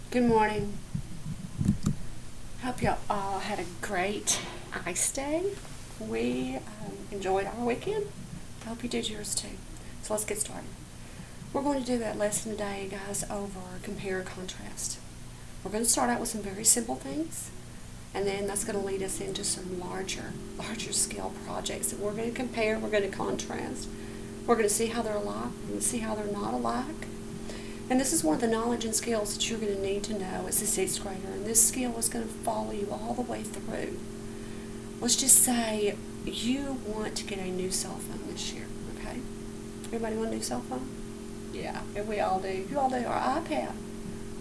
Good morning. Hope you all had a great ice day. We enjoyed our weekend. I hope you did yours too. So let's get started. We're going to do that lesson today, guys, over compare and contrast. We're going to start out with some very simple things, and then that's going to lead us into some larger scale projects that we're going to compare, we're going to contrast. We're going to see how they're alike, we're going to see how they're not alike. And this is one of the knowledge and skills that you're going to need to know as a sixth grader. And this skill is going to follow you all the way through. Let's just say you want to get a new cell phone this year, okay? Everybody want a new cell phone? Yeah, we all do. You all do. Our iPad,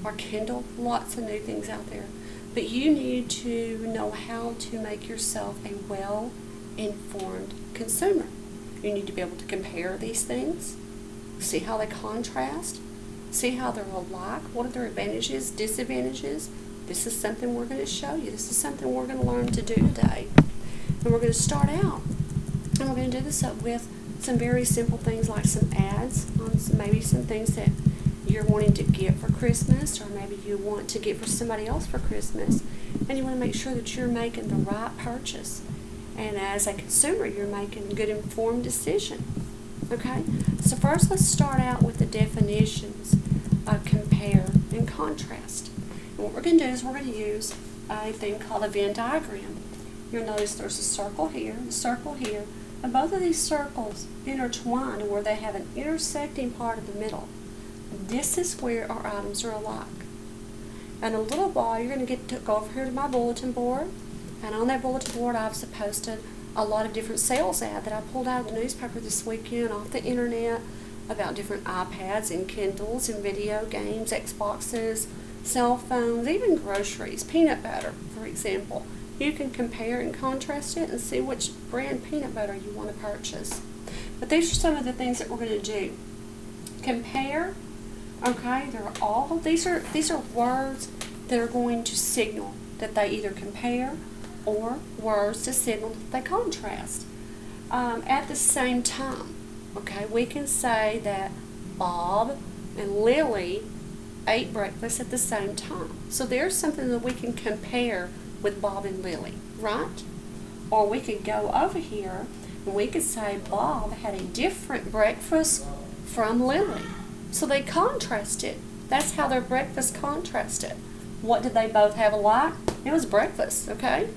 our Kindle, lots of new things out there. But you need to know how to make yourself a well-informed consumer. You need to be able to compare these things, see how they contrast, see how they're alike, what are their advantages, disadvantages. This is something we're going to show you. This is something we're going to learn to do today. And we're going to start out, and we're going to do this up with some very simple things like some ads on maybe some things that you're wanting to get for Christmas, or maybe you want to get for somebody else for Christmas, and you want to make sure that you're making the right purchase. And as a consumer, you're making a good informed decision. Okay? So first let's start out with the definitions of compare and contrast. And what we're going to do is we're going to use a thing called a Venn diagram. You'll notice there's a circle here, a circle here, and both of these circles intertwine where they have an intersecting part in the middle. This is where our items are alike. And a little while you're going to go over here to my bulletin board, and on that bulletin board I've posted a lot of different sales ads that I pulled out of the newspaper this weekend off the internet about different iPads and Kindles and video games, Xboxes, cell phones, even groceries, peanut butter, for example. You can compare and contrast it and see which brand peanut butter you want to purchase. But these are some of the things that we're going to do. Compare, okay, these are words that are going to signal that they either compare or words to signal that they contrast. At the same time, okay, we can say that Bob and Lily ate breakfast at the same time. So there's something that we can compare with Bob and Lily, right? Or we could go over here and we could say Bob had a different breakfast from Lily. So they contrasted. That's how their breakfast contrasted. What did they both have alike? It was breakfast, okay?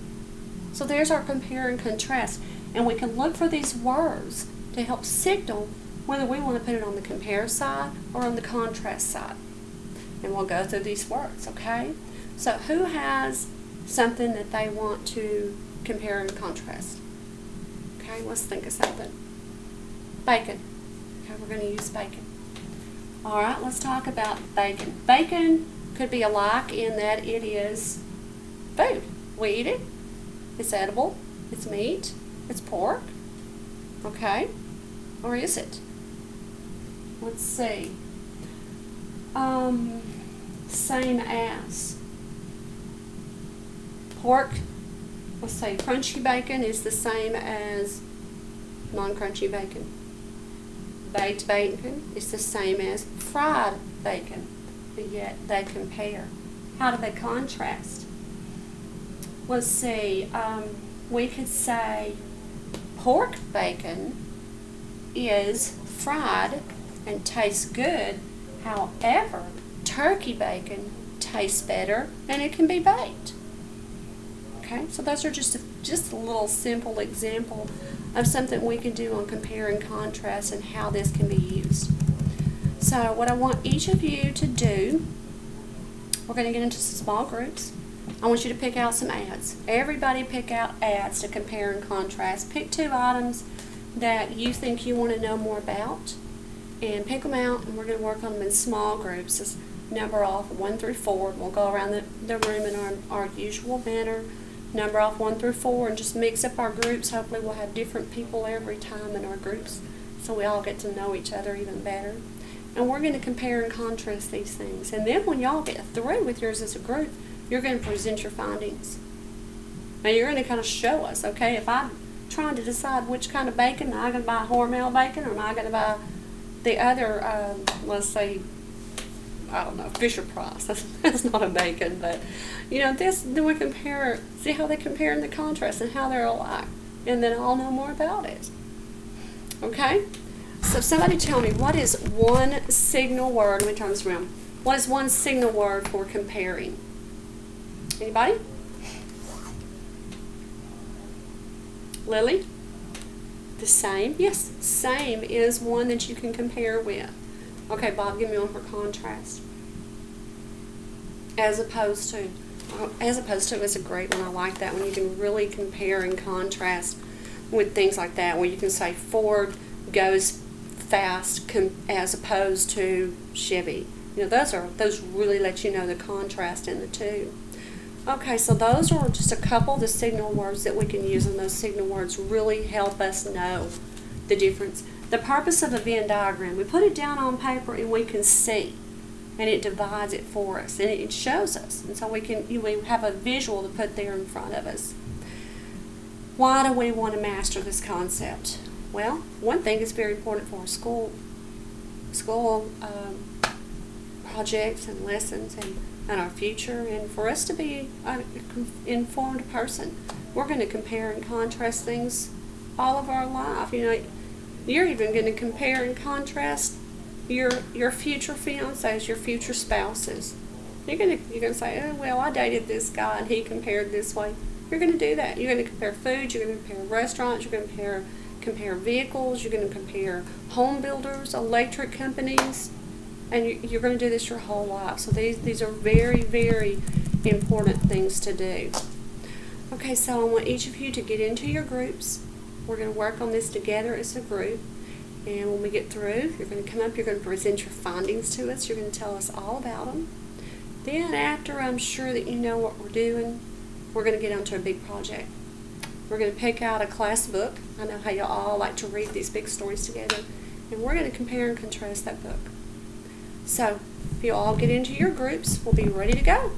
So there's our compare and contrast. And we can look for these words to help signal whether we want to put it on the compare side or on the contrast side. And we'll go through these words, okay? So who has something that they want to compare and contrast? Okay, let's think of something. Bacon. Okay, we're going to use bacon. All right, let's talk about bacon. Bacon could be alike in that it is food. We eat it. It's edible. It's meat. It's pork. Okay? Or is it? Let's see. Same as pork. Let's say crunchy bacon is the same as non-crunchy bacon. Baked bacon is the same as fried bacon, but yet they compare. How do they contrast? Let's see, we could say pork bacon is fried and tastes good. However, turkey bacon tastes better and it can be baked. Okay, so those are just a little simple example of something we can do on compare and contrast and how this can be used. So what I want each of you to do, we're going to get into some small groups. I want you to pick out some ads. Everybody pick out ads to compare and contrast. Pick 2 items that you think you want to know more about and pick them out, and we're going to work on them in small groups. Just number off 1 through 4. We'll go around the room in our usual manner. Number off 1 through 4 and just mix up our groups. Hopefully we'll have different people every time in our groups so we all get to know each other even better. And we're going to compare and contrast these things. And then when y'all get through with yours as a group, you're going to present your findings. Now you're going to kind of show us, okay, if I'm trying to decide which kind of bacon, am I going to buy Hormel bacon or am I going to buy the other, let's say, I don't know, Fisher Price. That's not a bacon, but then we compare, see how they compare in the contrast and how they're alike, and then I'll know more about it. Okay? So somebody tell me, what is one signal word? Let me turn this around. What is one signal word for comparing? Anybody? Lily? The same? Yes, same is one that you can compare with. Okay, Bob, give me one for contrast. As opposed to is a great one. I like that one. You can really compare and contrast with things like that, where you can say Ford goes fast as opposed to Chevy. Those really let you know the contrast in the two. Okay, so those are just a couple of the signal words that we can use, and those signal words really help us know the difference. The purpose of a Venn diagram, we put it down on paper and we can see, and it divides it for us, and it shows us, and so we have a visual to put there in front of us. Why do we want to master this concept? Well, one thing is very important for our school projects and lessons and our future, and for us to be an informed person. We're going to compare and contrast things all of our life. You're even going to compare and contrast your future fiancés, your future spouses. You're going to say, oh, well, I dated this guy and he compared this way. You're going to do that. You're going to compare food. You're going to compare restaurants. You're going to compare vehicles. You're going to compare home builders, electric companies, and you're going to do this your whole life. So these are very, very important things to do. Okay, so I want each of you to get into your groups. We're going to work on this together as a group. And when we get through, you're going to come up, you're going to present your findings to us. You're going to tell us all about them. Then after I'm sure that you know what we're doing, we're going to get onto a big project. We're going to pick out a class book. I know how you all like to read these big stories together. And we're going to compare and contrast that book. So if you all get into your groups, we'll be ready to go.